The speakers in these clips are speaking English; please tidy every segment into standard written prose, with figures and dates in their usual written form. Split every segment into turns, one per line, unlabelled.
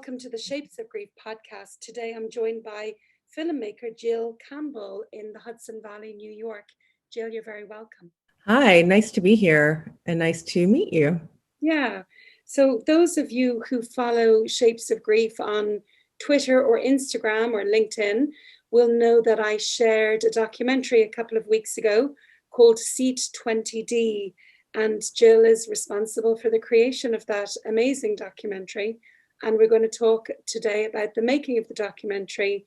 welcome to the Shapes of Grief podcast. Today I'm joined by filmmaker Jill Campbell in the Hudson Valley, New York. Jill, you're very welcome.
Hi, nice to be here and nice to meet you.
Yeah, so those of you who follow Shapes of Grief on Twitter or Instagram or LinkedIn will know that I shared a documentary a couple of weeks ago called Seat 20D, and Jill is responsible for the creation of that amazing documentary. And we're going to talk today about the making of the documentary,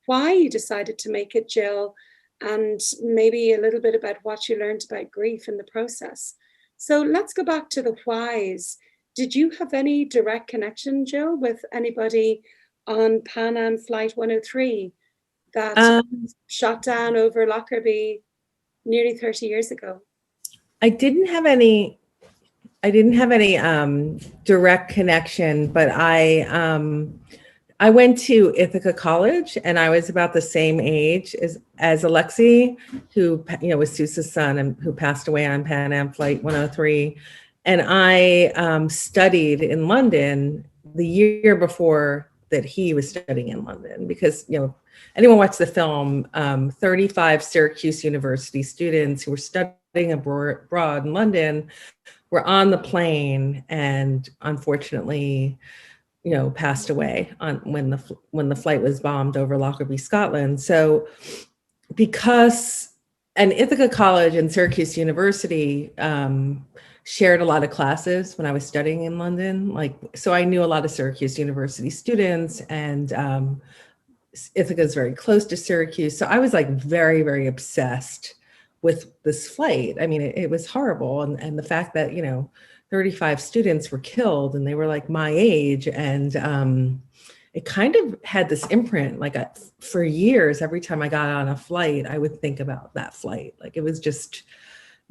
why you decided to make it, Jill, and maybe a little bit about what you learned about grief in the process. So let's go back to the whys. Did you have any direct connection, Jill, with anybody on Pan Am Flight 103 that shot down over Lockerbie nearly 30 years ago?
I didn't have any direct connection, but I went to Ithaca College, and I was about the same age as Alexi, who was Susa's son and who passed away on Pan Am Flight 103. And I studied in London the year before that he was studying in London, because anyone watch the film, 35 Syracuse University students who were studying abroad in London were on the plane and unfortunately, passed away when the flight was bombed over Lockerbie, Scotland. So and Ithaca College and Syracuse University shared a lot of classes when I was studying in London. So I knew a lot of Syracuse University students, and Ithaca is very close to Syracuse. So I was very, very obsessed with this flight. I mean, it was horrible. And the fact that, 35 students were killed and they were my age. And it kind of had this imprint, for years, every time I got on a flight, I would think about that flight. It was just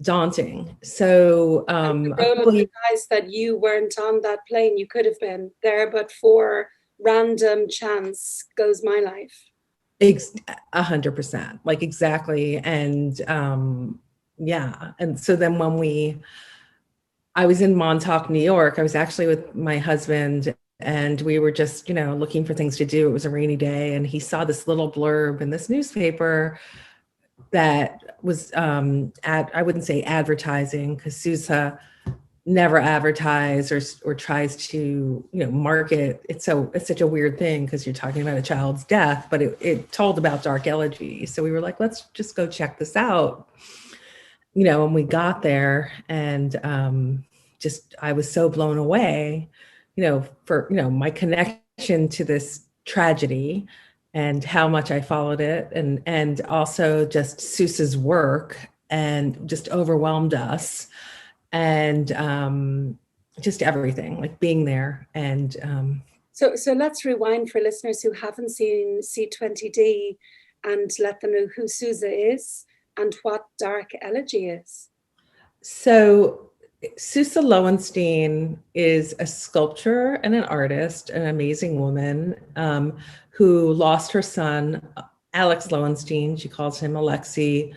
daunting. So
roll of the dice that you weren't on that plane. You could have been there, but for random chance goes my life.
100%, exactly. And yeah. And so then I was in Montauk, New York, I was actually with my husband, and we were just, looking for things to do. It was a rainy day, and he saw this little blurb in this newspaper that was I wouldn't say advertising, because Susa never advertise or tries to market. It's such a weird thing, because you're talking about a child's death, but it told about dark elegy. So we were like, let's just go check this out, and we got there, and I was so blown away, for my connection to this tragedy and how much I followed it, and also just Susa's work, and just overwhelmed us. And just everything, being there. And
so let's rewind for listeners who haven't seen C20D, and let them know who Susa is and what dark elegy is.
So Susa Lowenstein is a sculptor and an artist, an amazing woman who lost her son, Alex Lowenstein, she calls him Alexi,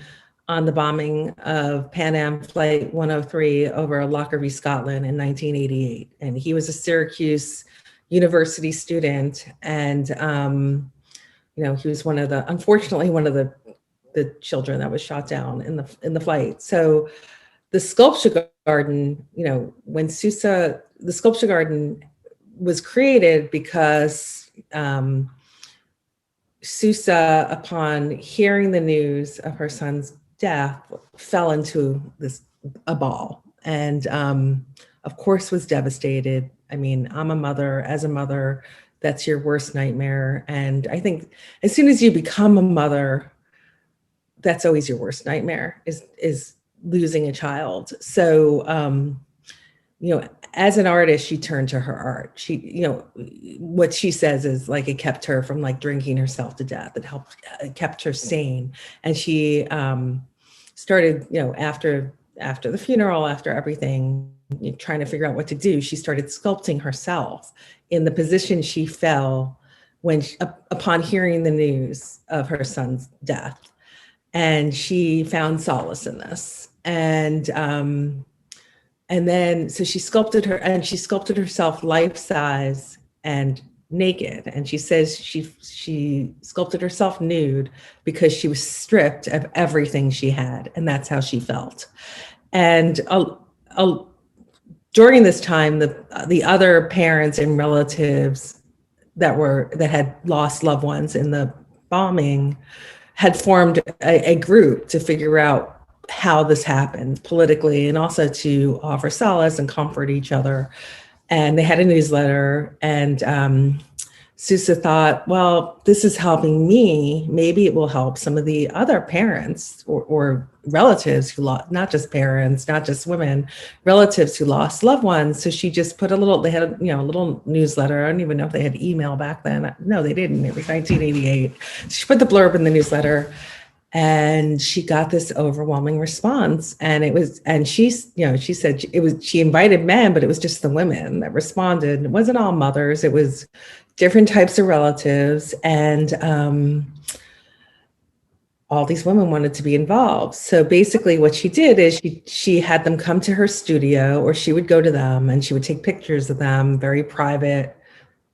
on the bombing of Pan Am Flight 103 over Lockerbie, Scotland in 1988. And he was a Syracuse University student. And, he was unfortunately one of the children that was shot down in the flight. So the sculpture garden, the sculpture garden was created because Susa, upon hearing the news of her son's death, fell into a ball, and of course was devastated. I mean, I'm a mother. As a mother, that's your worst nightmare. And I think as soon as you become a mother, that's always your worst nightmare, is losing a child. So as an artist, she turned to her art. She, what she says is it kept her from drinking herself to death. It kept her sane. And she started, after the funeral, after everything, trying to figure out what to do, she started sculpting herself in the position she fell upon hearing the news of her son's death. And she found solace in this. And then, so she sculpted herself life size, and naked. And she says she sculpted herself nude because she was stripped of everything she had. And that's how she felt. And during this time, the other parents and relatives that had lost loved ones in the bombing had formed a group to figure out how this happened politically, and also to offer solace and comfort each other. And they had a newsletter, and Susa thought, well, this is helping me. Maybe it will help some of the other parents or relatives who lost, not just parents, not just women, relatives who lost loved ones. So she just put they had a little newsletter. I don't even know if they had email back then. No, they didn't. It was 1988. She put the blurb in the newsletter, and she got this overwhelming response. And she said she invited men, but it was just the women that responded. It wasn't all mothers. It was different types of relatives, and all these women wanted to be involved. So basically what she did is she had them come to her studio, or she would go to them and she would take pictures of them, very private,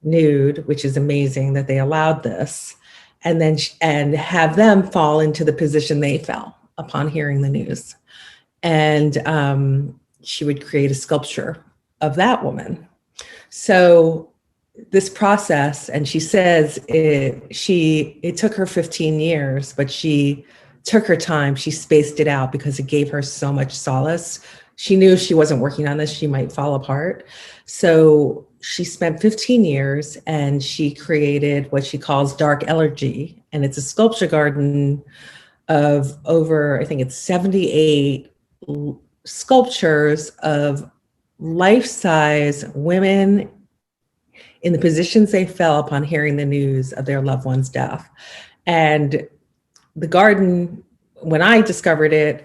nude, which is amazing that they allowed this, and then and have them fall into the position they fell upon hearing the news. And she would create a sculpture of that woman. So this process, and she says it took her 15 years, but she took her time. She spaced it out because it gave her so much solace. She knew if she wasn't working on this, she might fall apart. So she spent 15 years, and she created what she calls Dark Elegy. And it's a sculpture garden of over, I think it's 78 sculptures of life-size women in the positions they fell upon hearing the news of their loved one's death. And the garden, when I discovered it,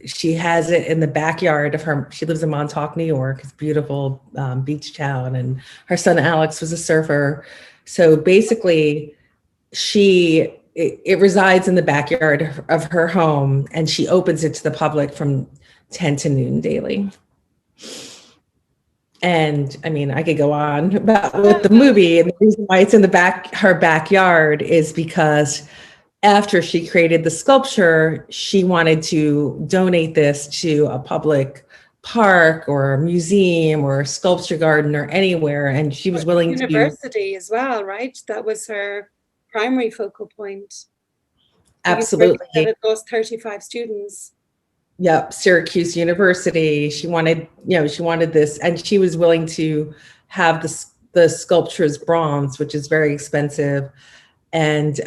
she has it in the backyard of she lives in Montauk, New York. It's a beautiful beach town. And her son, Alex, was a surfer. So basically it resides in the backyard of her home, and she opens it to the public from 10 to noon daily. And I mean, I could go on about with the movie, and the reason why it's in her backyard is because after she created the sculpture, she wanted to donate this to a public park or a museum or a sculpture garden or anywhere. And she was willing to
university as well, right? That was her primary focal point.
Absolutely.
That it lost 35 students.
Yep, Syracuse University. She wanted this, and she was willing to have the sculpture's bronze, which is very expensive, and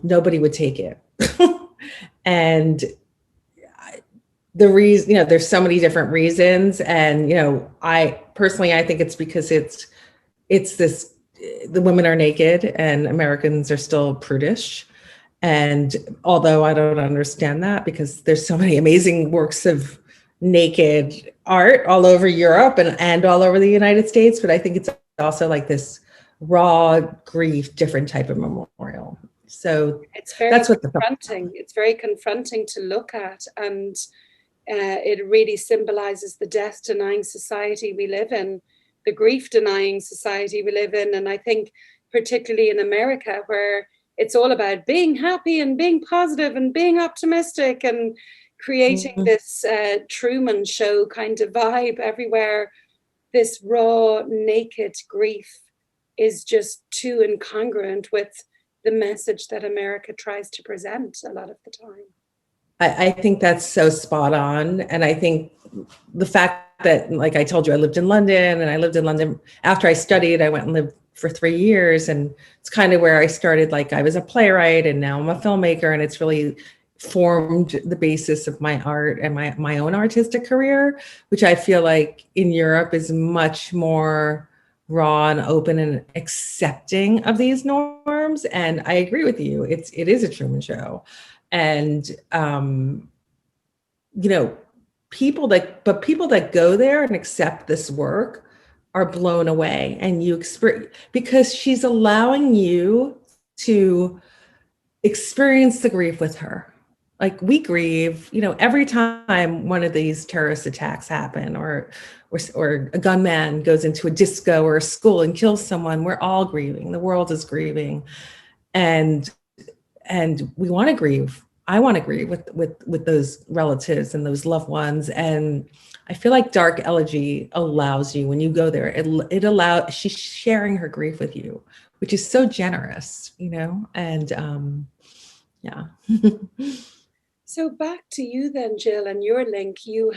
nobody would take it. And the reason, there's so many different reasons, and I think it's because it's this, the women are naked and Americans are still prudish. And although I don't understand that, because there's so many amazing works of naked art all over Europe and all over the United States, but I think it's also like this raw grief, different type of memorial. So
that's what confronting. It's very confronting to look at, and it really symbolizes the death-denying society we live in, the grief-denying society we live in, and I think particularly in America, where it's all about being happy and being positive and being optimistic and creating this Truman Show kind of vibe everywhere. This raw, naked grief is just too incongruent with the message that America tries to present a lot of the time.
I think that's so spot on. And I think the fact that, like I told you, I lived in London, and I lived in London after I studied. I went and lived for 3 years, and it's kind of where I started. Like, I was a playwright, and now I'm a filmmaker, and it's really formed the basis of my art and my own artistic career, which I feel like in Europe is much more raw and open and accepting of these norms. And I agree with you. It is a Truman Show. And, people that go there and accept this work are blown away, and because she's allowing you to experience the grief with her. Like we grieve, every time one of these terrorist attacks happen, or a gunman goes into a disco or a school and kills someone, we're all grieving. The world is grieving, and we want to grieve. I want to grieve with those relatives and those loved ones. And I feel like Dark Elegy allows you, when you go there, it allows, she's sharing her grief with you, which is so generous, and yeah.
So back to you then, Jill, and your link. You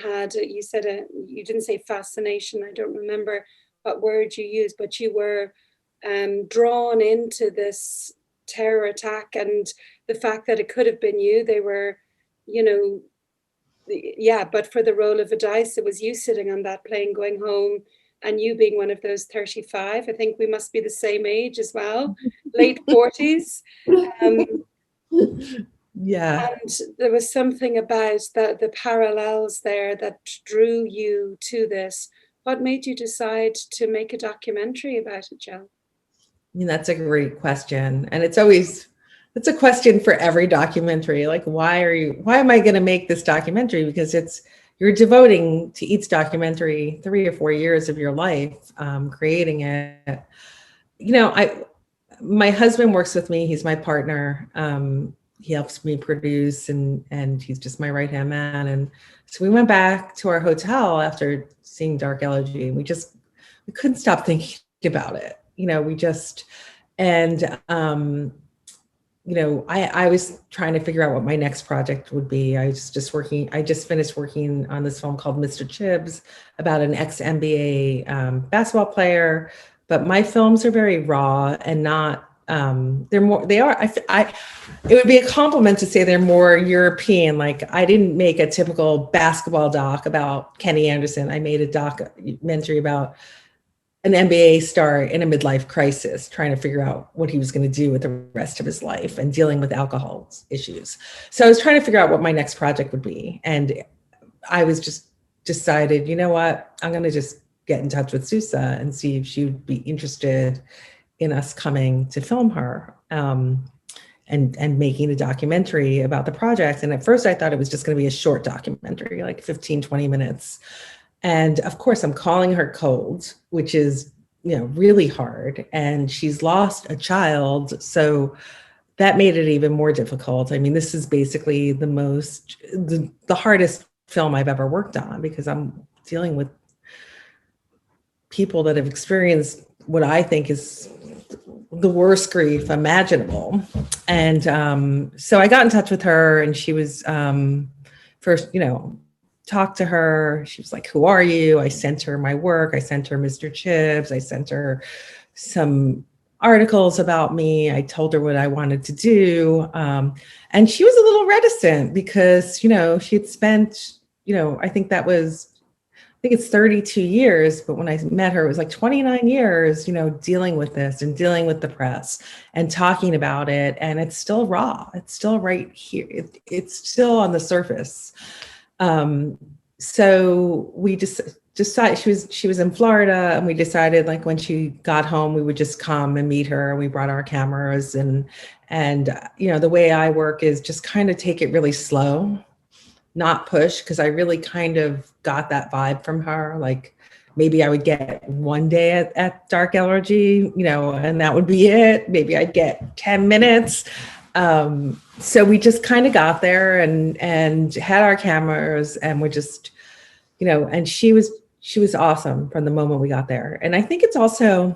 said you didn't say fascination. I don't remember what word you used, but you were drawn into this terror attack and the fact that it could have been you. They were, but for the roll of a dice, it was you sitting on that plane going home, and you being one of those 35. I think we must be the same age as well, late 40s.
Yeah.
And there was something about the parallels there that drew you to this. What made you decide to make a documentary about it, Jill?
That's a great question. And it's a question for every documentary. Like, why am I going to make this documentary? Because you're devoting to each documentary 3 or 4 years of your life, creating it. My husband works with me. He's my partner. He helps me produce, and he's just my right-hand man. And so we went back to our hotel after seeing Dark Elegy, and we couldn't stop thinking about it. I was trying to figure out what my next project would be. I just finished working on this film called Mr. Chibbs about an ex-NBA basketball player, but my films are very raw and not, it would be a compliment to say they're more European. Like, I didn't make a typical basketball doc about Kenny Anderson. I made a documentary about an NBA star in a midlife crisis, trying to figure out what he was going to do with the rest of his life and dealing with alcohol issues. So I was trying to figure out what my next project would be. And I was just decided, you know what, I'm going to just get in touch with Susa and see if she would be interested in us coming to film her and making a documentary about the project. And at first I thought it was just going to be a short documentary, like 15, 20 minutes. And of course, I'm calling her cold, which is, really hard. And she's lost a child. So that made it even more difficult. I mean, this is basically the hardest film I've ever worked on, because I'm dealing with people that have experienced what I think is the worst grief imaginable. And so I got in touch with her, and she was first, talked to her. She was like, "Who are you?" I sent her my work. I sent her Mr. Chibbs. I sent her some articles about me. I told her what I wanted to do. And she was a little reticent because, she'd spent, I think it's 32 years, but when I met her, it was like 29 years, dealing with this and dealing with the press and talking about it. And it's still raw. It's still right here. It's still on the surface. So we just decided, she was in Florida, and we decided, like, when she got home, we would just come and meet her. We brought our cameras, and the way I work is just kind of take it really slow, not push, because I really kind of got that vibe from her. Like, maybe I would get one day at Dark Elegy, and that would be it. Maybe I'd get 10 minutes. So we just kind of got there and had our cameras, and we just, and she was awesome from the moment we got there. And I think it's also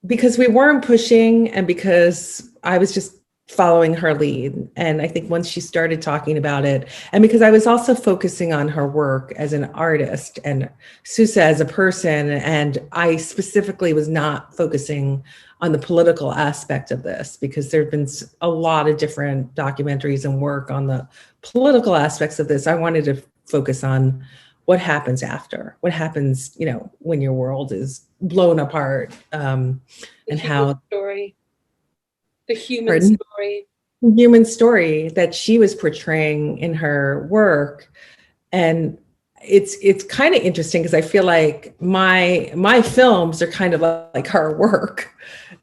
because we weren't pushing, and because I was just following her lead. And I think once she started talking about it, and because I was also focusing on her work as an artist and Susa as a person, and I specifically was not focusing on the political aspect of this, because there've been a lot of different documentaries and work on the political aspects of this. I wanted to focus on what happens after, what happens, when your world is blown apart, and how
story. The human
story that she was portraying in her work. And it's kind of interesting because I feel like my films are kind of like her work,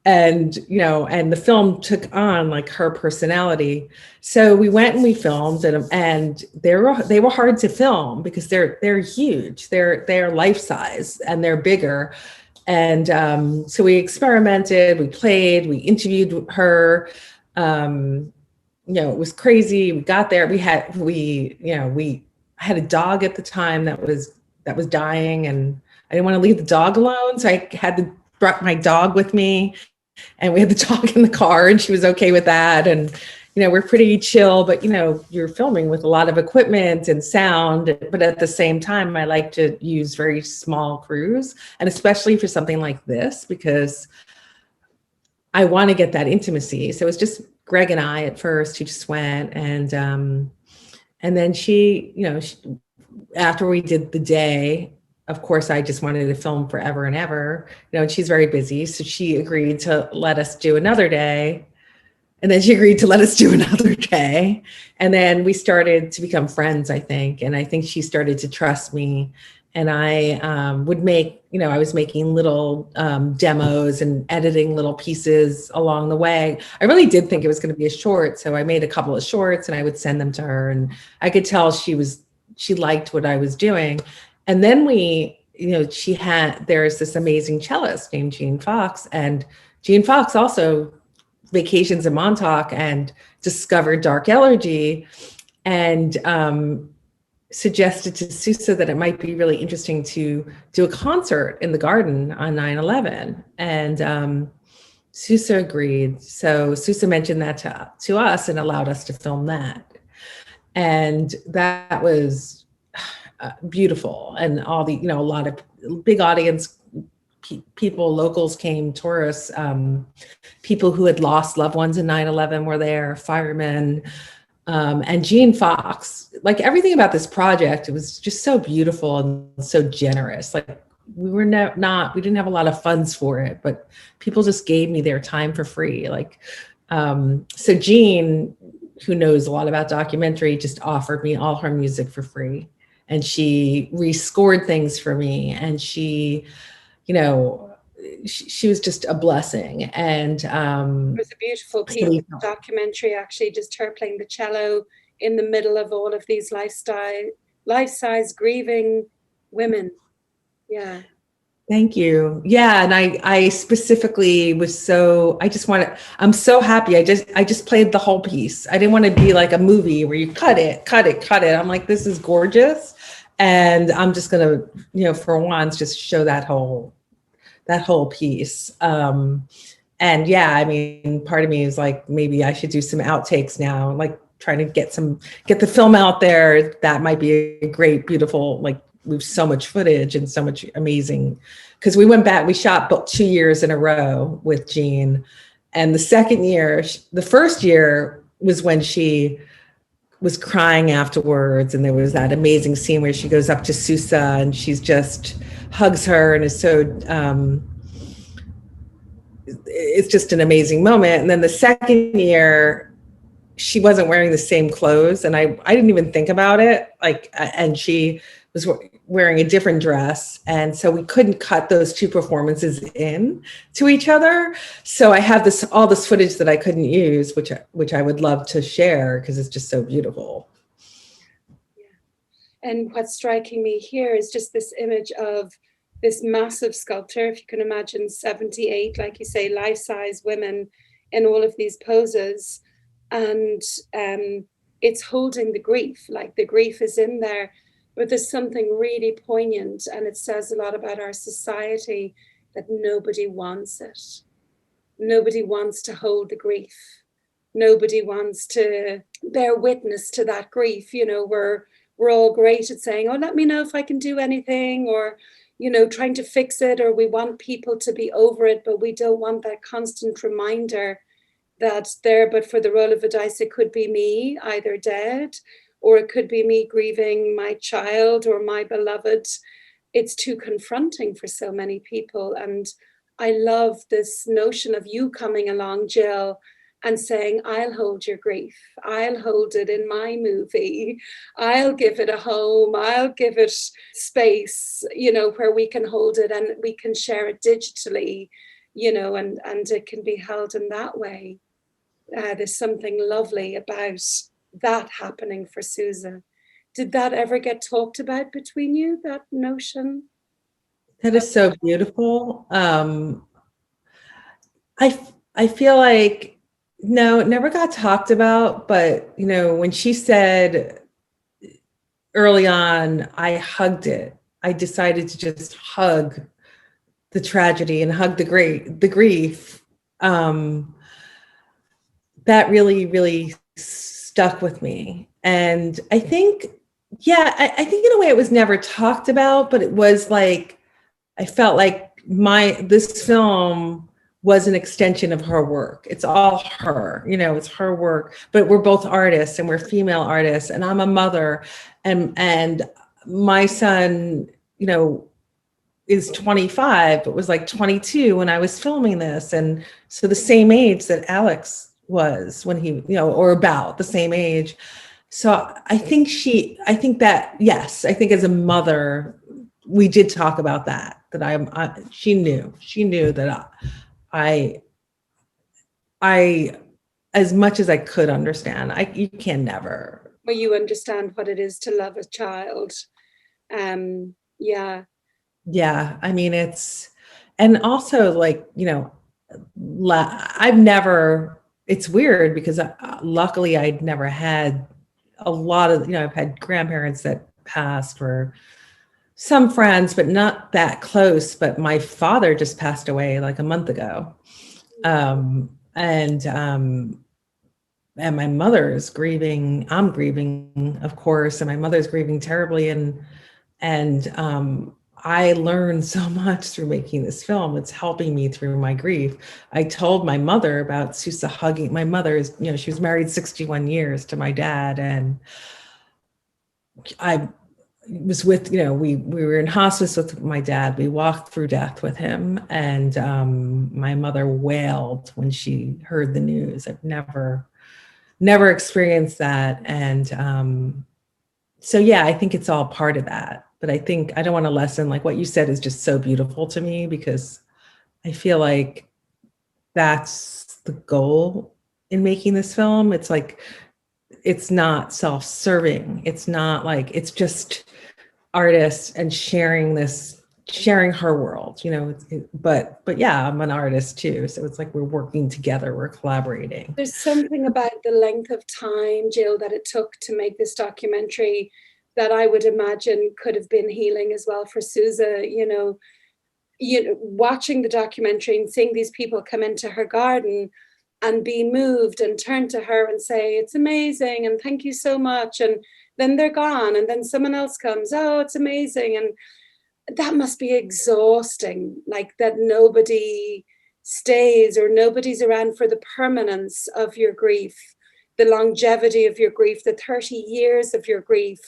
and and the film took on like her personality. So we went and we filmed, and they were hard to film because they're huge, they're life size and they're bigger. And so we experimented, we played, we interviewed her. It was crazy. We got there. We I had a dog at the time that was dying, and I didn't want to leave the dog alone, so I had to brought my dog with me, and we had the dog in the car, and she was okay with that. And we're pretty chill, but you're filming with a lot of equipment and sound, but at the same time I like to use very small crews, and especially for something like this, because I want to get that intimacy. So it was just Greg and I at first who just went, and then she, after we did the day, of course, I just wanted to film forever and ever, and she's very busy. So she agreed to let us do another day. And then she agreed to let us do another day. And then we started to become friends, I think. And I think she started to trust me. And I would make, I was making little demos and editing little pieces along the way. I really did think it was going to be a short. So I made a couple of shorts and I would send them to her. And I could tell she liked what I was doing. And then there's this amazing cellist named Gene Fox. And Gene Fox also vacations in Montauk and discovered dark energy, and suggested to Susa that it might be really interesting to do a concert in the garden on 9/11. And Susa agreed. So Susa mentioned that to us and allowed us to film that. And that was beautiful. And all the, a lot of big audience people, locals came, tourists, people who had lost loved ones in 9/11 were there, firemen, and Gene Fox. Like everything about this project, it was just so beautiful and so generous. Like we were we didn't have a lot of funds for it, but people just gave me their time for free. Like, so Gene, who knows a lot about documentary, just offered me all her music for free. And she rescored things for me. And she was just a blessing. And
it was a beautiful piece of documentary, actually, just her playing the cello in the middle of all of these life-size grieving women. Yeah.
Thank you. Yeah. And I specifically I'm so happy. I just played the whole piece. I didn't want to be like a movie where you cut it. I'm like, this is gorgeous. And I'm just going to, for once, just show that whole piece. And yeah, I mean, part of me is like, maybe I should do some outtakes now, like trying to get the film out there. That might be a great, beautiful, like we have so much footage and so much amazing, because we went back, we shot about 2 years in a row with Gene. And the first year was when she was crying afterwards. And there was that amazing scene where she goes up to Susa and she's just hugs her and is so, it's just an amazing moment. And then the second year, she wasn't wearing the same clothes. And I didn't even think about it. And she was wearing a different dress. And so we couldn't cut those two performances in to each other. So I have all this footage that I couldn't use, which I would love to share because it's just so beautiful.
Yeah. And what's striking me here is just this image of this massive sculptor, if you can imagine 78, like you say, life-size women in all of these poses. And it's holding the grief, like the grief is in there, but there's something really poignant, and it says a lot about our society that nobody wants it. Nobody wants to hold the grief. Nobody wants to bear witness to that grief. We're all great at saying, oh, let me know if I can do anything, or, trying to fix it, or we want people to be over it, but we don't want that constant reminder that there, but for the roll of the dice, it could be me either dead, or it could be me grieving my child or my beloved. It's too confronting for so many people. And I love this notion of you coming along, Jill, and saying, I'll hold your grief. I'll hold it in my movie. I'll give it a home. I'll give it space, where we can hold it and we can share it digitally, and it can be held in that way. There's something lovely about that happening for Susa. Did that ever get talked about between you, that notion?
That is so beautiful. I feel like, no, it never got talked about, but when she said early on, I hugged it. I decided to just hug the tragedy and hug the grief. That really, really stuck with me. And I think, I think in a way it was never talked about, but it was like, I felt like this film was an extension of her work. It's all her, it's her work, but we're both artists and we're female artists, and I'm a mother, and my son, is 25, but was like 22 when I was filming this. And so the same age that Alex was when he, or about the same age. So I think that, yes, I think as a mother, we did talk about that she knew that I, as much as I could understand, you can never.
Well, you understand what it is to love a child. Yeah.
Yeah. I mean, and also like, I've never, it's weird because luckily I'd never had a lot of, I've had grandparents that passed, or some friends, but not that close. But my father just passed away like a month ago. And my mother is grieving. I'm grieving, of course, and my mother's grieving terribly. And I learned so much through making this film. It's helping me through my grief. I told my mother about Susa hugging. My mother is, she was married 61 years to my dad, and I was with, we were in hospice with my dad. We walked through death with him, and my mother wailed when she heard the news. I've never experienced that. And so, yeah, I think it's all part of that. But I think I don't want to lessen, like what you said is just so beautiful to me, because I feel like that's the goal in making this film. It's like, it's not self-serving. It's not like, it's just artists and sharing her world, but yeah, I'm an artist too. So it's like, we're working together, we're collaborating.
There's something about the length of time, Jill, that it took to make this documentary that I would imagine could have been healing as well for Susa. Watching the documentary and seeing these people come into her garden and be moved and turn to her and say, it's amazing and thank you so much, and then they're gone, and then someone else comes, oh, it's amazing. And that must be exhausting, like that nobody stays or nobody's around for the permanence of your grief, the longevity of your grief, the 30 years of your grief.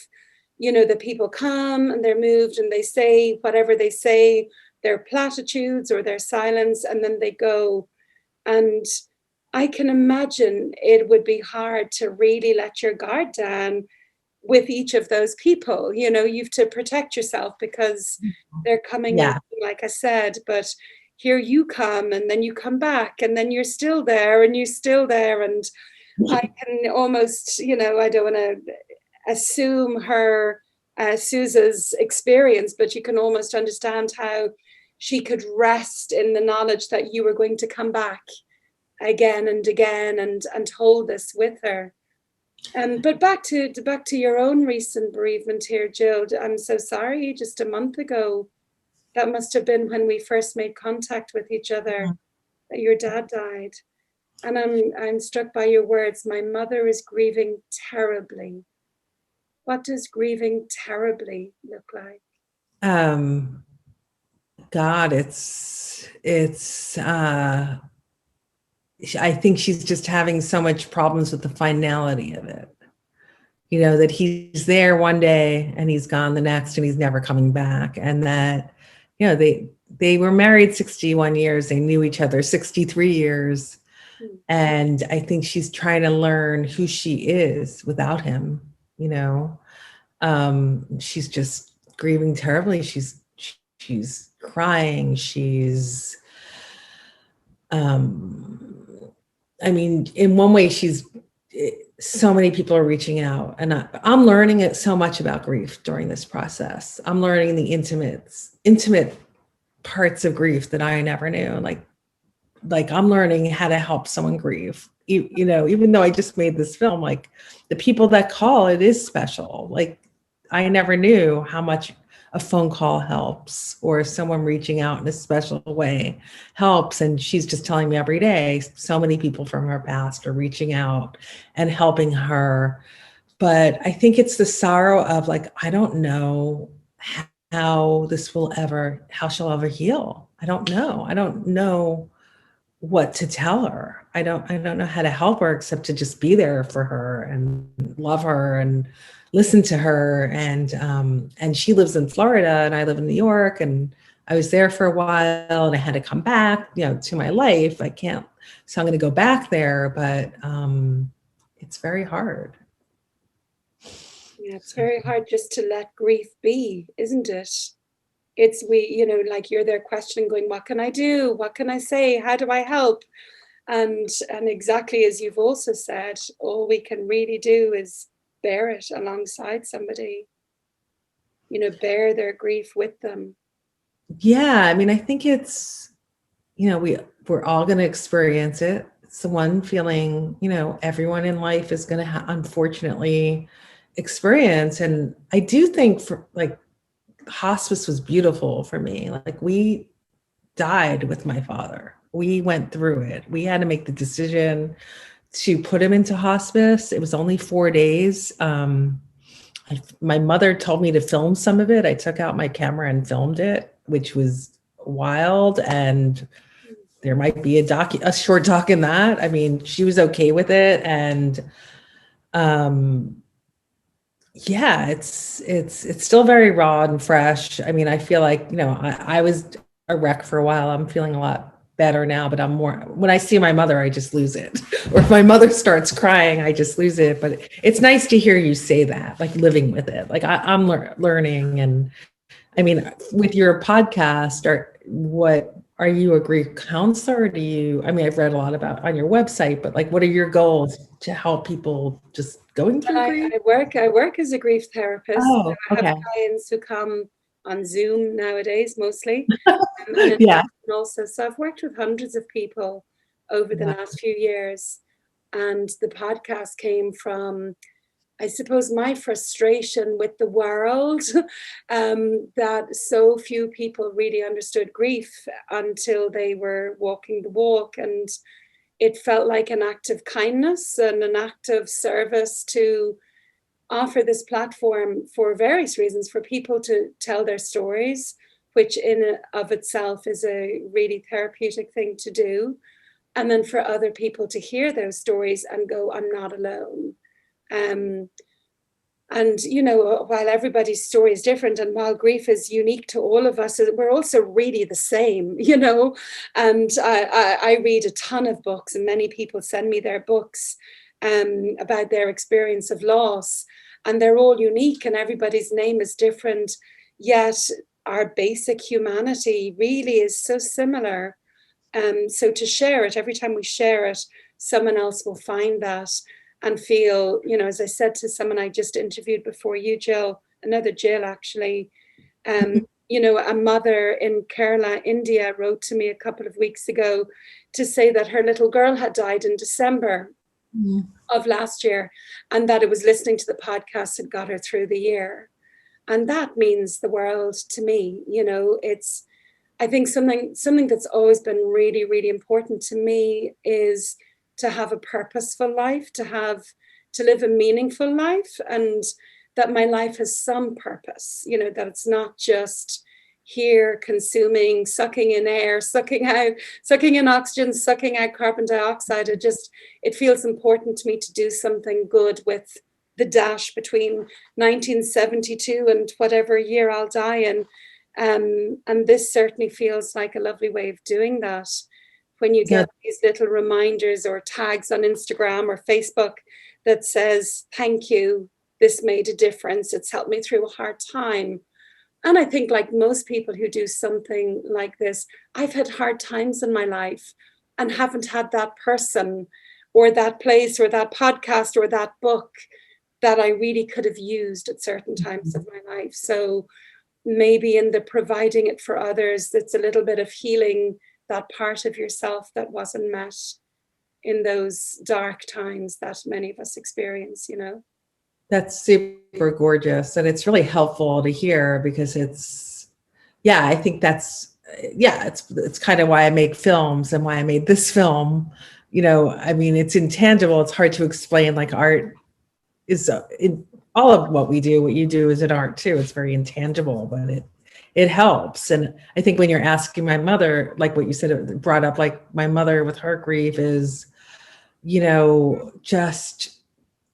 The people come and they're moved and they say whatever they say, their platitudes or their silence, and then they go. And I can imagine it would be hard to really let your guard down with each of those people. You've to protect yourself because they're coming in, like I said, but here you come, and then you come back, and then you're still there, and you're still there. And I can almost, I don't want to assume her Susa's experience, but you can almost understand how she could rest in the knowledge that you were going to come back again and again and hold this with her. But back to your own recent bereavement here, Jill. I'm so sorry. Just a month ago, that must have been when we first made contact with each other, that your dad died. And I'm struck by your words. My mother is grieving terribly. What does grieving terribly look like?
God, it's I think she's just having so much problems with the finality of it. That he's there one day and he's gone the next, and he's never coming back. And that, they were married 61 years. They knew each other 63 years. And I think she's trying to learn who she is without him, you know. She's just grieving terribly. She's crying. She's I mean, in one way, so many people are reaching out, and I'm learning it so much about grief during this process. I'm learning the intimate parts of grief that I never knew. Like I'm learning how to help someone grieve. You know, even though I just made this film, like the people that call, it is special. Like I never knew how much a phone call helps, or someone reaching out in a special way helps. And she's just telling me every day, so many people from her past are reaching out and helping her. But I think it's the sorrow of like, I don't know how she'll ever heal. I don't know what to tell her. I don't know how to help her except to just be there for her and love her and listen to her. And she lives in Florida and I live in New York, and I was there for a while and I had to come back, you know, to my life. I can't, so I'm going to go back there, but it's very hard.
Yeah, it's very hard just to let grief be, isn't it? It's you know, like you're there questioning, going, what can I do? What can I say? How do I help? And exactly as you've also said, all we can really do is bear it alongside somebody, you know, bear their grief with them.
Yeah, I mean, I think it's, you know, we're all going to experience it. It's the one feeling, you know, everyone in life is going to unfortunately experience. And I do think for like hospice was beautiful for me. Like we died with my father. We went through it. We had to make the decision to put him into hospice. It was only 4 days. My mother told me to film some of it. I took out my camera and filmed it, which was wild. And there might be a short doc in that. I mean, she was okay with it. And yeah, it's still very raw and fresh. I mean, I feel like, you know, I was a wreck for a while. I'm feeling a lot better now, but I'm more, when I see my mother, I just lose it. Or if my mother starts crying, I just lose it. But it's nice to hear you say that, like living with it. Like I'm learning. And I mean, with your podcast, are you a grief counselor? Or I mean, I've read a lot about on your website, but like, what are your goals to help people just going through grief?
I work as a grief therapist.
Oh,
I
okay.
have clients who come on Zoom nowadays, mostly. And
Yeah.
also, so I've worked with hundreds of people over the last few years. And the podcast came from, I suppose, my frustration with the world, that so few people really understood grief until they were walking the walk. And it felt like an act of kindness and an act of service to offer this platform for various reasons, for people to tell their stories, which in and of itself is a really therapeutic thing to do. And then for other people to hear those stories and go, I'm not alone. And, you know, while everybody's story is different and while grief is unique to all of us, we're also really the same, you know. And I read a ton of books, and many people send me their books about their experience of loss. And they're all unique and everybody's name is different. Yet our basic humanity really is so similar. So to share it, every time we share it, someone else will find that and feel, you know, as I said to someone I just interviewed before you, Jill, another Jill actually, you know, a mother in Kerala, India, wrote to me a couple of weeks ago to say that her little girl had died in December of last year, and that it was listening to the podcast that got her through the year. And that means the world to me. You know, it's, I think something that's always been really, really important to me is to have a purposeful life, to live a meaningful life, and that my life has some purpose, you know, that it's not just here consuming, sucking in air, sucking in oxygen, sucking out carbon dioxide. It feels important to me to do something good with the dash between 1972 and whatever year I'll die in. And this certainly feels like a lovely way of doing that. when you
Yeah.
get these little reminders or tags on Instagram or Facebook that says, thank you, this made a difference, it's helped me through a hard time. And I think, like most people who do something like this, I've had hard times in my life and haven't had that person or that place or that podcast or that book that I really could have used at certain times of my life. So maybe in the providing it for others, it's a little bit of healing that part of yourself that wasn't met in those dark times that many of us experience, you know.
That's super gorgeous. And it's really helpful to hear because I think it's kind of why I make films and why I made this film. You know, I mean, it's intangible. It's hard to explain. Like art is in all of what we do, what you do is an art too. It's very intangible, but it helps. And I think when you're asking my mother, like what you said, it brought up like my mother with her grief is, you know, just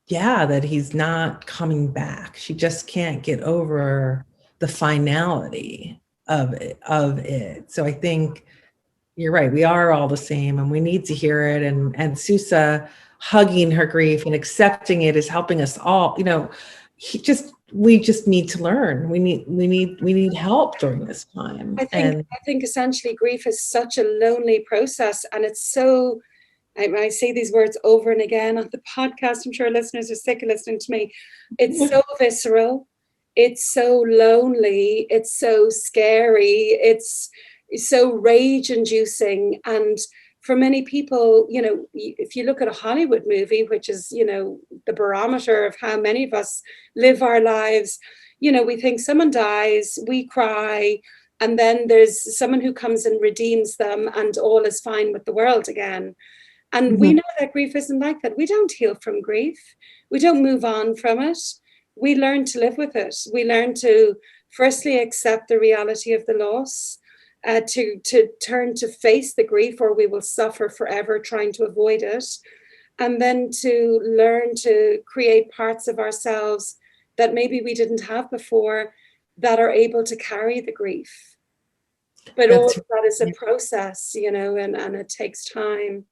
that he's not coming back. She just can't get over the finality of it. So I think you're right. We are all the same and we need to hear it. And Susa hugging her grief and accepting it is helping us all. You know, we just need to learn. We need help during this time.
I think essentially grief is such a lonely process, and it's so, I say these words over and again on the podcast. I'm sure listeners are sick of listening to me. It's so visceral. It's so lonely. It's so scary. It's so rage inducing. And for many people, you know, if you look at a Hollywood movie, which is, you know, the barometer of how many of us live our lives, you know, we think someone dies, we cry, and then there's someone who comes and redeems them and all is fine with the world again. And we know that grief isn't like that. We don't heal from grief. We don't move on from it. We learn to live with it. We learn to firstly accept the reality of the loss, to turn to face the grief, or we will suffer forever trying to avoid it. And then to learn to create parts of ourselves that maybe we didn't have before that are able to carry the grief. But all of that is a process, you know, and it takes time.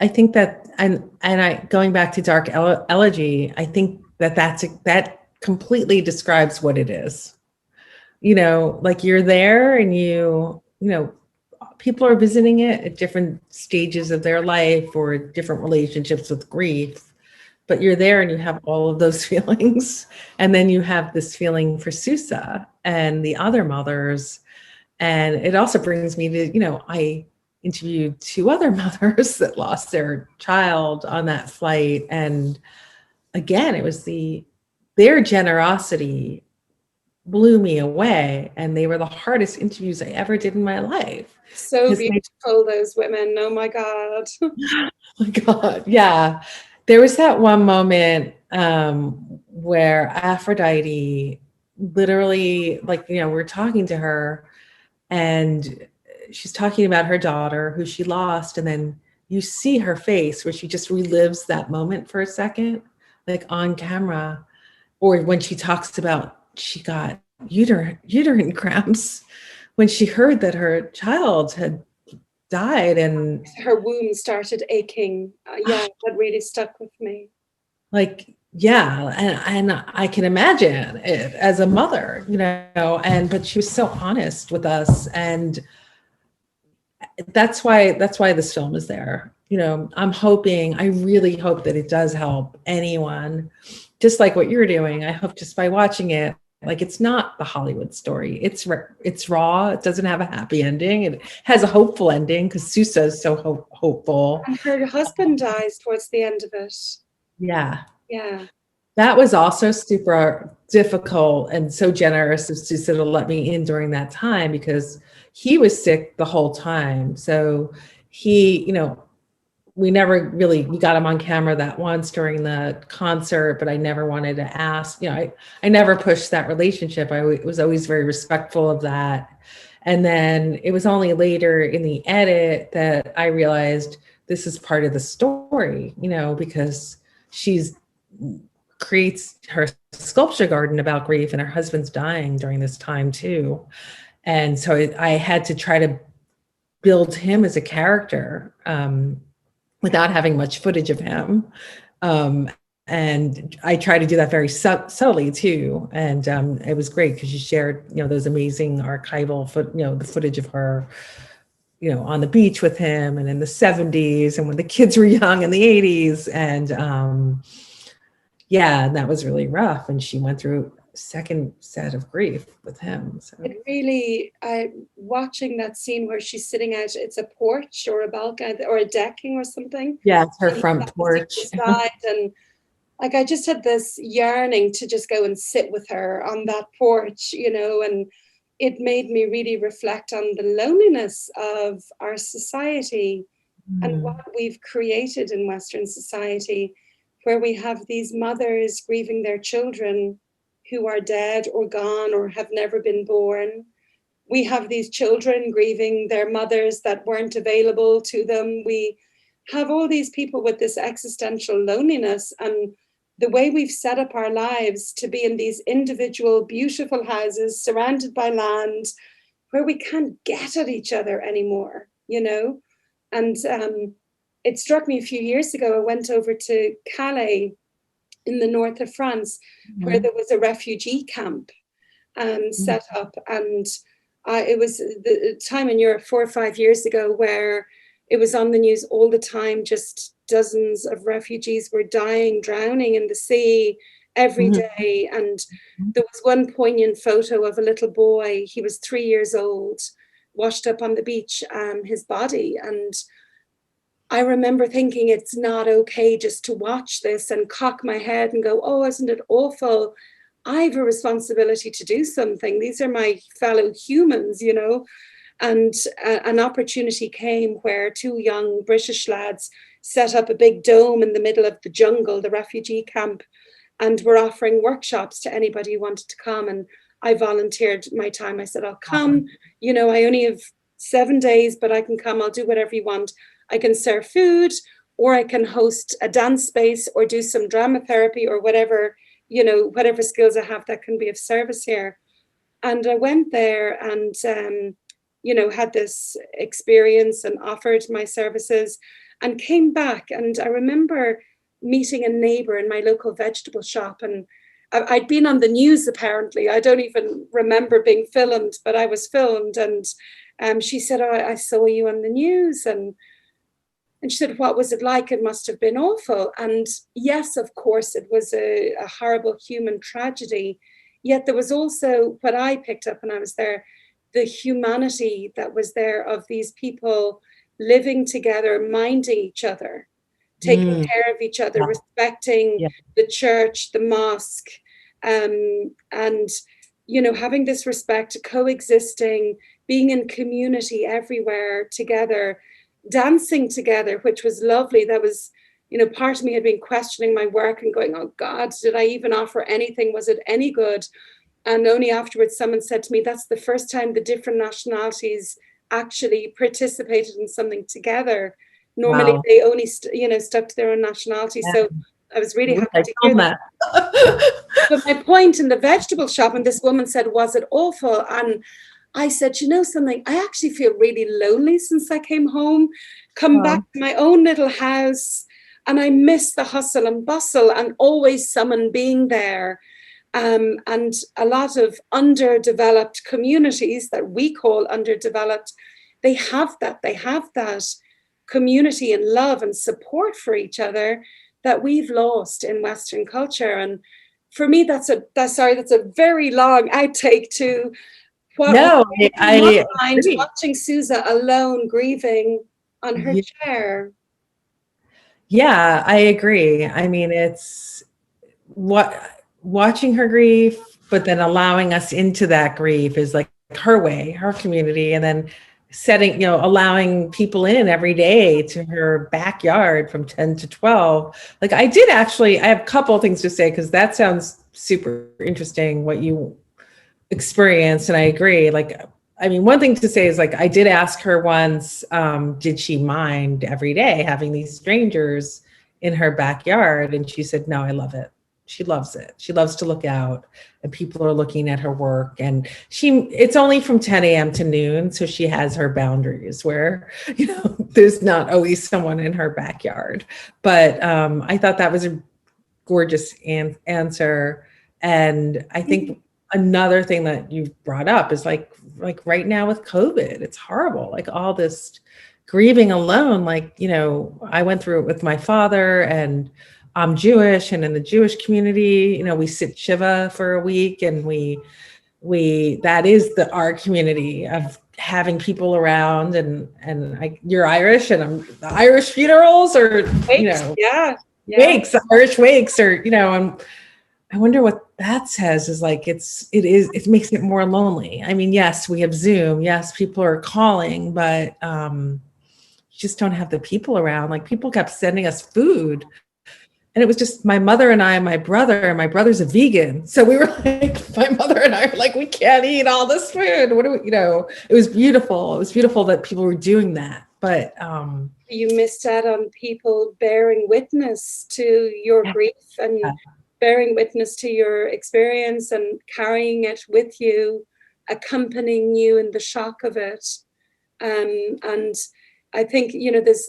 I think that, and I going back to Dark Elegy, I think that completely describes what it is. You know, like you're there and you know, people are visiting it at different stages of their life or different relationships with grief, but you're there and you have all of those feelings. And then you have this feeling for Susa and the other mothers. And it also brings me to, you know, I interviewed 2 other mothers that lost their child on that flight. And again, it was their generosity blew me away. And they were the hardest interviews I ever did in my life.
So beautiful, those women. Oh my God.
Oh my God. Yeah. There was that one moment where Aphrodite literally, like, you know, we're talking to her and she's talking about her daughter who she lost. And then you see her face where she just relives that moment for a second, like on camera, or when she talks about she got uterine cramps when she heard that her child had died and
her womb started aching. That really stuck with me.
Like, and I can imagine it as a mother, you know, but she was so honest with us. And that's why this film is there. You know, I really hope that it does help anyone, just like what you're doing. I hope just by watching it, like, it's not the Hollywood story. It's raw. It doesn't have a happy ending. It has a hopeful ending because Susa is so hopeful.
And her husband dies towards the end of it.
Yeah.
Yeah.
That was also super difficult and so generous of Susa to let me in during that time because he was sick the whole time. So he, you know, we got him on camera that once during the concert, but I never wanted to ask, you know, I never pushed that relationship. I was always very respectful of that. And then it was only later in the edit that I realized this is part of the story, you know, because she's creates her sculpture garden about grief and her husband's dying during this time too. And so I had to try to build him as a character without having much footage of him. And I try to do that very subtly too. And it was great because she shared, those amazing archival the footage of her, on the beach with him and in the 70s and when the kids were young in the 80s. And and that was really rough. And she went through a second set of grief with him. So
it really, watching that scene where she's sitting out, it's a porch or a balcony or a decking or something.
Yeah, it's her front porch.
And like, I just had this yearning to just go and sit with her on that porch, and it made me really reflect on the loneliness of our society and what we've created in Western society, where we have these mothers grieving their children who are dead or gone or have never been born. We have these children grieving their mothers that weren't available to them. We have all these people with this existential loneliness, and the way we've set up our lives to be in these individual, beautiful houses surrounded by land where we can't get at each other anymore, And it struck me a few years ago, I went over to Calais in the north of France, where there was a refugee camp set up. And it was the time in Europe 4 or 5 years ago where it was on the news all the time, just dozens of refugees were dying, drowning in the sea every day. And there was one poignant photo of a little boy, he was 3 years old, washed up on the beach, his body. And I remember thinking, it's not okay just to watch this and cock my head and go, oh, isn't it awful? I have a responsibility to do something. These are my fellow humans, And an opportunity came where 2 young British lads set up a big dome in the middle of the jungle, the refugee camp, and were offering workshops to anybody who wanted to come. And I volunteered my time. I said, I'll come. I only have 7 days, but I can come. I'll do whatever you want. I can serve food, or I can host a dance space or do some drama therapy or whatever, whatever skills I have that can be of service here. And I went there and, had this experience and offered my services and came back. And I remember meeting a neighbor in my local vegetable shop, and I'd been on the news, apparently. I don't even remember being filmed, but I was filmed. And she said, oh, I saw you on the news. And she said, what was it like? It must have been awful. And yes, of course, it was a horrible human tragedy. Yet there was also, what I picked up when I was there, the humanity that was there of these people living together, minding each other, taking care of each other, respecting the church, the mosque, and, having this respect, coexisting, being in community everywhere together, dancing together, which was lovely. That was, part of me had been questioning my work and going, oh God, did I even offer anything? Was it any good? And only afterwards, someone said to me, that's the first time the different nationalities actually participated in something together. Normally, they only, stuck to their own nationality. So I was really happy to hear that. But my point in the vegetable shop, and this woman said, was it awful? And I said, something, I actually feel really lonely since I came home, come back to my own little house, and I miss the hustle and bustle and always someone being there. And a lot of underdeveloped communities that we call underdeveloped, they have that community and love and support for each other that we've lost in Western culture. And for me, that's a very long outtake to what I find watching Susa alone grieving on her chair.
Yeah, I agree. I mean, it's watching her grief, but then allowing us into that grief is like her way, her community, and then allowing people in every day to her backyard from 10 to 12. Like I have a couple of things to say, because that sounds super interesting what you experienced. And I agree. One thing to say is I did ask her once, did she mind every day having these strangers in her backyard? And she said, no, I love it. She loves it. She loves to look out and people are looking at her work, and it's only from 10 a.m. to noon. So she has her boundaries where, there's not always someone in her backyard. But I thought that was a gorgeous answer. And I think another thing that you've brought up is like right now with COVID, it's horrible. Like all this grieving alone, I went through it with my father, and I'm Jewish, and in the Jewish community, we sit Shiva for a week, and that is our community of having people around, and you're Irish, and I'm the Irish funerals, or
wakes,
wakes, Irish wakes, or and I wonder what that says is like it makes it more lonely. I mean, yes, we have Zoom, yes, people are calling, but just don't have the people around. Like people kept sending us food, and it was just my mother and I and my brother, and my brother's a vegan. So we were like, my mother and I were like, we can't eat all this food. What do we, it was beautiful. It was beautiful that people were doing that. But
you missed out on people bearing witness to your grief and bearing witness to your experience and carrying it with you, accompanying you in the shock of it. And I think,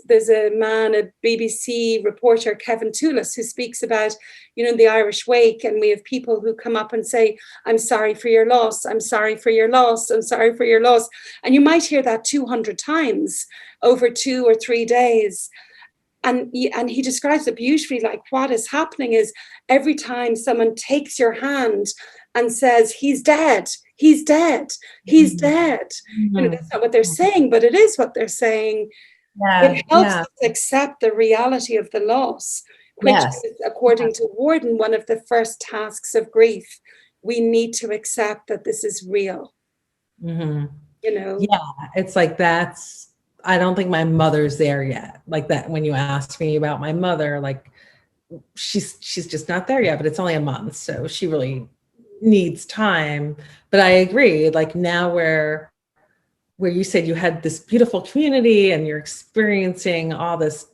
there's a man, a BBC reporter, Kevin Toulis, who speaks about, the Irish wake, and we have people who come up and say, I'm sorry for your loss. I'm sorry for your loss. I'm sorry for your loss. And you might hear that 200 times over 2 or 3 days. And he describes it beautifully, like what is happening is every time someone takes your hand and says, he's dead, he's dead, he's dead. That's not what they're saying, but it is what they're saying. It helps us accept the reality of the loss, which is, according to Warden, one of the first tasks of grief. We need to accept that this is real.
Yeah, it's like I don't think my mother's there yet. Like that, when you ask me about my mother, like she's just not there yet, but it's only a month. So she really needs time. But I agree, like now where you said you had this beautiful community and you're experiencing all this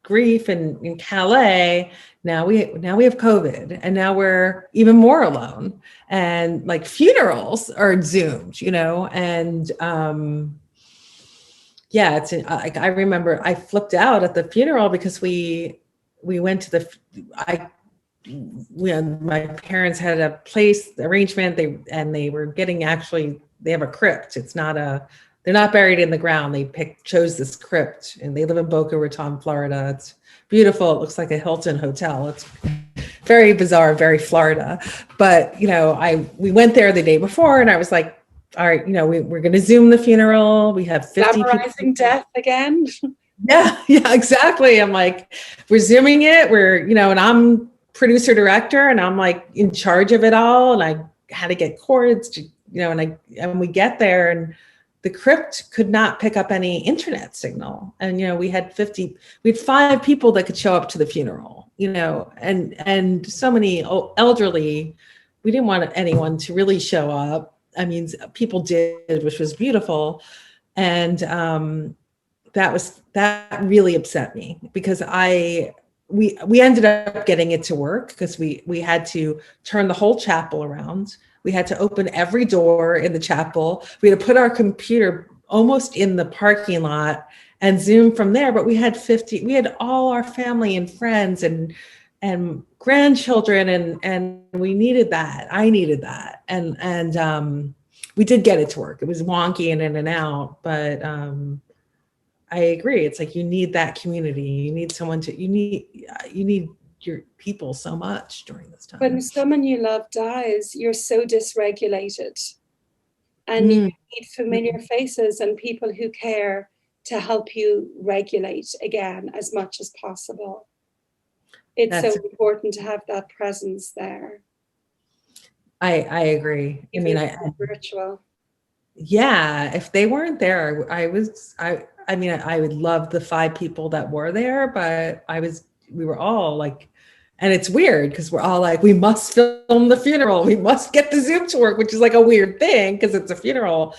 grief in Calais, now we have COVID, and now we're even more alone, and like funerals are Zoomed, and it's like, I remember I flipped out at the funeral because we went to my parents had a place arrangement. They were getting, they have a crypt. They're not buried in the ground. They chose this crypt, and they live in Boca Raton, Florida. It's beautiful. It looks like a Hilton hotel. It's very bizarre, very Florida. But, we went there the day before, and I was like, all right, we're going to Zoom the funeral. We have 50
people. Death again.
Yeah, exactly. I'm like, we're Zooming it. And I'm producer director, and I'm like in charge of it all. And I had to get cords to, and we get there, and the crypt could not pick up any internet signal. And, we had 5 people that could show up to the funeral, and so many elderly. We didn't want anyone to really show up. I mean, people did, which was beautiful. And that really upset me, because we ended up getting it to work, because we had to turn the whole chapel around. We had to open every door in the chapel. We had to put our computer almost in the parking lot and Zoom from there. But we had all our family and friends and grandchildren, and we needed that. I needed that. And we did get it to work. It was wonky and in and out, but I agree. It's like, you need that community. You need someone you need your people so much during this time.
When someone you love dies, you're so dysregulated, and you need familiar faces and people who care to help you regulate again as much as possible. It's so important to have that presence there.
I agree.
Even ritual.
Yeah, if they weren't there, I would love the 5 people that were there, but we were all like, and it's weird because we're all like, we must film the funeral. We must get the Zoom to work, which is like a weird thing because it's a funeral.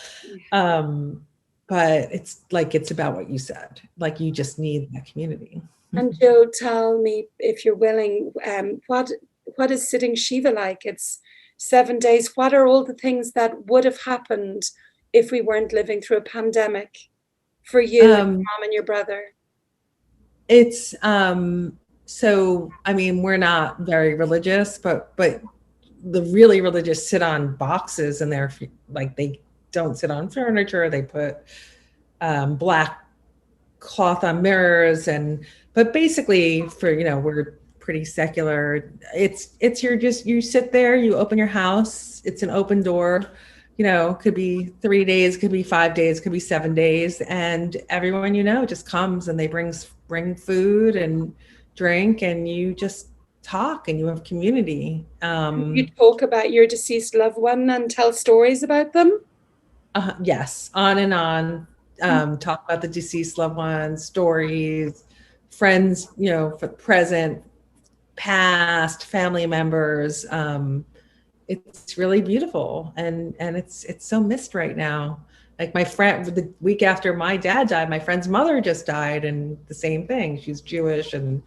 But it's like, it's about what you said. Like, you just need that community.
And Joe, tell me, if you're willing, what is Sitting Shiva like? It's 7 days. What are all the things that would have happened if we weren't living through a pandemic for you and your mom and your brother?
It's so I mean, we're not very religious, but the really religious sit on boxes, and they're like, they don't sit on furniture. They put black cloth on mirrors, but basically, for, you know, we're pretty secular. It's you sit there, you open your house, it's an open door, you know, could be 3 days, could be 5 days, could be 7 days, and everyone, you know, just comes, and they bring food and drink, and you just talk, and you have community.
You talk about your deceased loved one and tell stories about them?
Yes, on and on. Talk about the deceased loved ones, stories, friends, you know, for present, past, family members. It's really beautiful, and it's so missed right now. Like my friend, the week after my dad died, my friend's mother just died, and the same thing. She's Jewish, and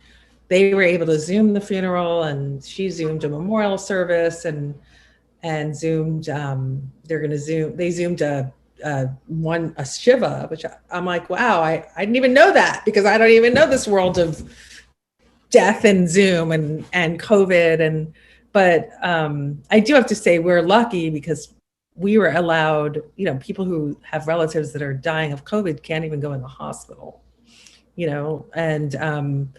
they were able to Zoom the funeral, and she Zoomed a memorial service, and Zoomed. They Zoomed a Shiva, which I'm like, wow, I didn't even know that, because I don't even know this world of death and Zoom and COVID. But I do have to say we're lucky, because we were allowed, you know, people who have relatives that are dying of COVID can't even go in the hospital, you know, and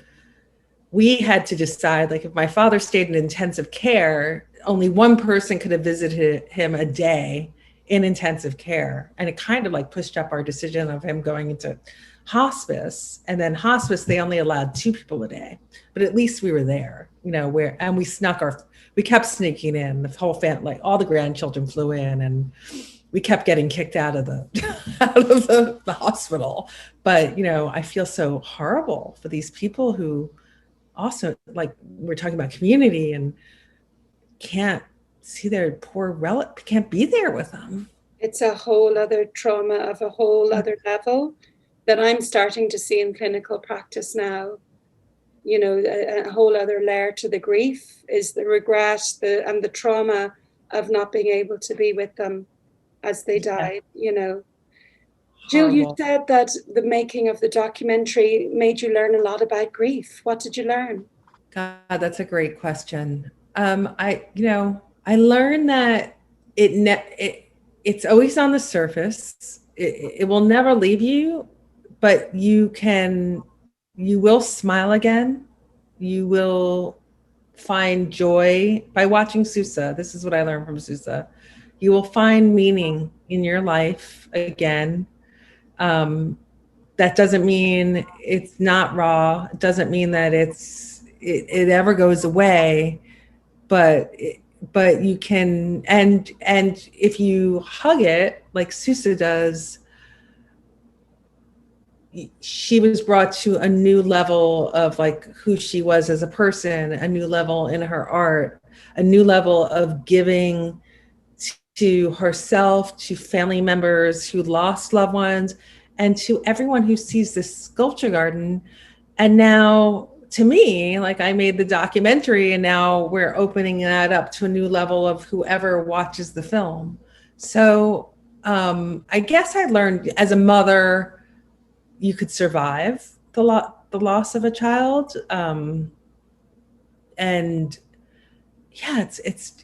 we had to decide, like, if my father stayed in intensive care, only one person could have visited him a day in intensive care. And it kind of like pushed up our decision of him going into hospice. And then hospice, they only allowed 2 people a day, but at least we were there, you know, and we kept sneaking in. The whole family, like all the grandchildren flew in, and we kept getting kicked out of the hospital. But, you know, I feel so horrible for these people who also, like, we're talking about community, and can't see their poor relative, can't be there with them.
It's a whole other trauma of a whole other level that I'm starting to see in clinical practice now. You know, a whole other layer to the grief is the regret, and the trauma of not being able to be with them as they died, you know. Jill, you said that the making of the documentary made you learn a lot about grief. What did you learn?
God, that's a great question. I learned that it's always on the surface. It will never leave you, but you will smile again. You will find joy by watching Susa. This is what I learned from Susa. You will find meaning in your life again. That doesn't mean it's not raw. It doesn't mean that it ever goes away, but you can, and if you hug it like Susa does, she was brought to a new level of like who she was as a person, a new level in her art, a new level of giving to herself, to family members who lost loved ones, and to everyone who sees this sculpture garden. And now, to me, like, I made the documentary, and now we're opening that up to a new level of whoever watches the film. So I guess I learned as a mother, you could survive the loss of a child. And yeah,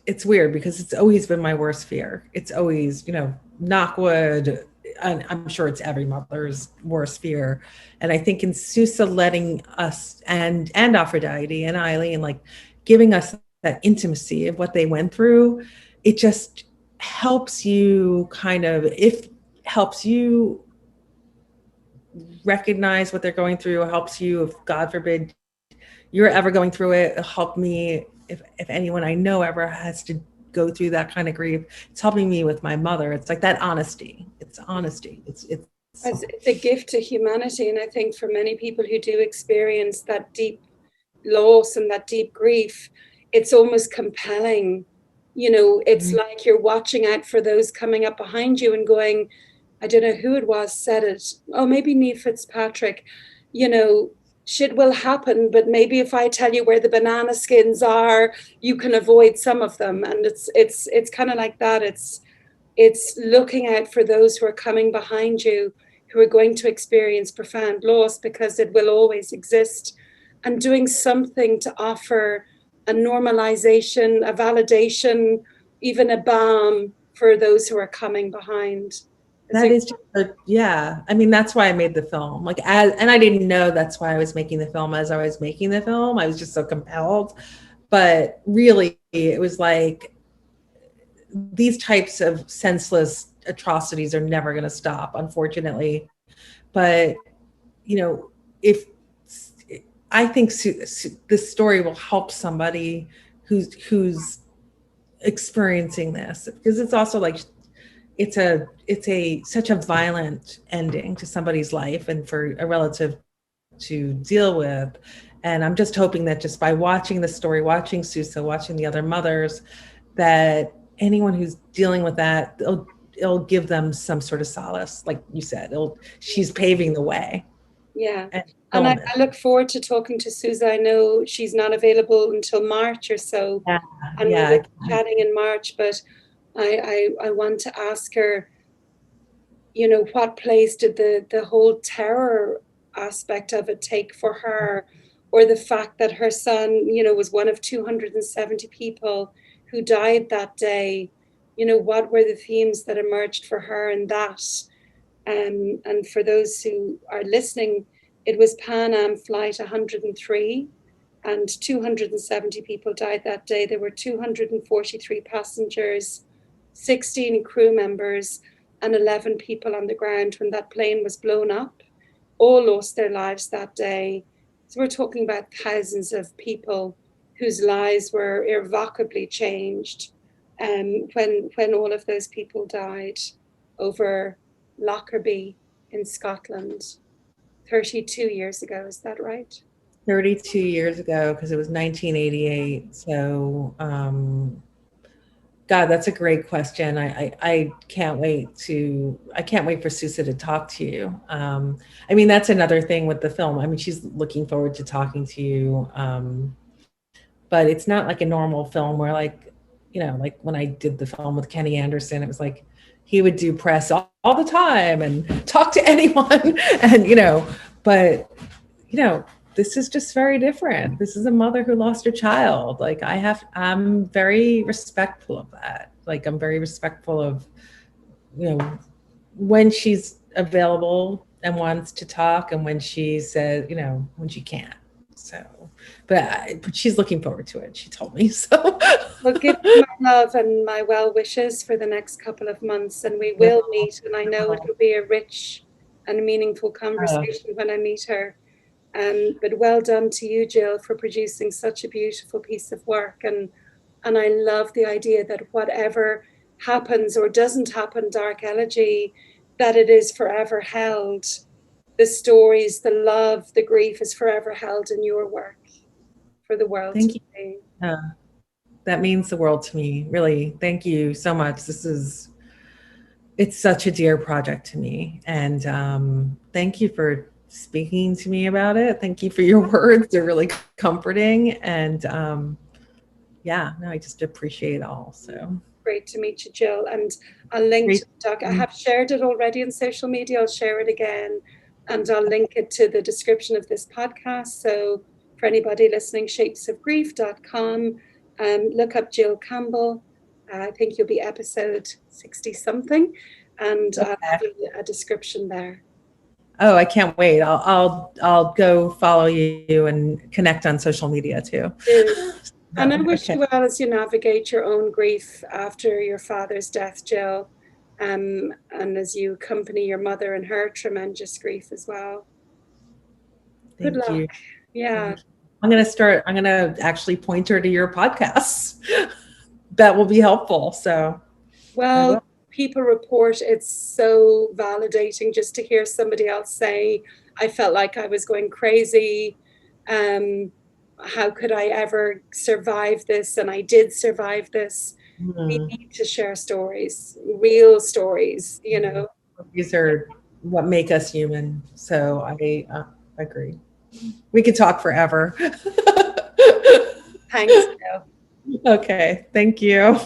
it's weird, because it's always been my worst fear. It's always, you know, knock wood, and I'm sure it's every mother's worst fear. And I think in Susa letting us, and Aphrodite and Eileen, like, giving us that intimacy of what they went through, it just helps you helps you recognize what they're going through, helps you, if God forbid you're ever going through it. It'll help me, if anyone I know ever has to go through that kind of grief. It's helping me with my mother. It's like that honesty. It's honesty. It's
a gift to humanity. And I think for many people who do experience that deep loss and that deep grief, it's almost compelling. You know, it's like you're watching out for those coming up behind you and going, I don't know who it was said it. Oh, maybe Neil Fitzpatrick, you know, shit will happen, but maybe if I tell you where the banana skins are, you can avoid some of them. And it's kind of like that. It's looking out for those who are coming behind you, who are going to experience profound loss, because it will always exist, and doing something to offer a normalization, a validation, even a balm for those who are coming behind.
That is just yeah. I mean, that's why I made the film. Like, and I didn't know that's why I was making the film. As I was making the film, I was just so compelled. But really, it was like these types of senseless atrocities are never going to stop, unfortunately. But you know, if I think this story will help somebody who's experiencing this, because it's also like it's a such a violent ending to somebody's life and for a relative to deal with. And I'm just hoping that just by watching the story, watching Susa, watching the other mothers, that anyone who's dealing with that, it'll give them some sort of solace. Like you said, she's paving the way.
Yeah. And I look forward to talking to Susa. I know she's not available until March or so.
Yeah,
and
yeah.
we'll be chatting in March, but I want to ask her, you know, what place did the whole terror aspect of it take for her, or the fact that her son, you know, was one of 270 people who died that day. You know, what were the themes that emerged for her in that? And for those who are listening, it was Pan Am Flight 103, and 270 people died that day. There were 243 passengers, 16 crew members, and 11 people on the ground when that plane was blown up. All lost their lives that day. So we're talking about thousands of people whose lives were irrevocably changed when all of those people died over Lockerbie in Scotland 32 years ago. Is that right?
32 years ago, because it was 1988. So, God, that's a great question. I can't wait for Susa to talk to you. I mean, that's another thing with the film. I mean, she's looking forward to talking to you. But it's not like a normal film where, like, you know, like when I did the film with Kenny Anderson, it was like he would do press all the time and talk to anyone. And, you know, but, you know, this is just very different. This is a mother who lost her child. Like I'm very respectful of that. Like I'm very respectful of, you know, when she's available and wants to talk, and when she says, you know, when she can't. So, but she's looking forward to it. She told me so.
Well, give her my love and my well wishes for the next couple of months, and we will meet. And I know it'll be a rich and meaningful conversation when I meet her. But well done to you, Jill, for producing such a beautiful piece of work. And I love the idea that whatever happens or doesn't happen, Dark Elegy, that it is forever held. The stories, the love, the grief is forever held in your work for the world
Thank
to
you.
see.
That means the world to me. Really, thank you so much. It's such a dear project to me, and thank you for speaking to me about it. Thank you for your words. They're really comforting, and yeah, no, I just appreciate it all. So
great to meet you, Jill. And I'll link to the doc. I have shared it already on social media. I'll share it again, and I'll link it to the description of this podcast. So for anybody listening, shapesofgrief.com. Look up Jill Campbell. I think you'll be episode 60 something, and I'll have a description there.
Oh, I can't wait. I'll go follow you and connect on social media too.
And I wish you well as you navigate your own grief after your father's death, Jill, and as you accompany your mother in her tremendous grief as well. Good luck.
You.
Yeah.
I'm going to actually point her to your podcasts. That will be helpful. So,
well, people report it's so validating just to hear somebody else say, I felt like I was going crazy. How could I ever survive this? And I did survive this. We need to share stories, real stories, you know.
These are what make us human. So I agree. We could talk forever.
Thanks, Jill.
Okay, thank you.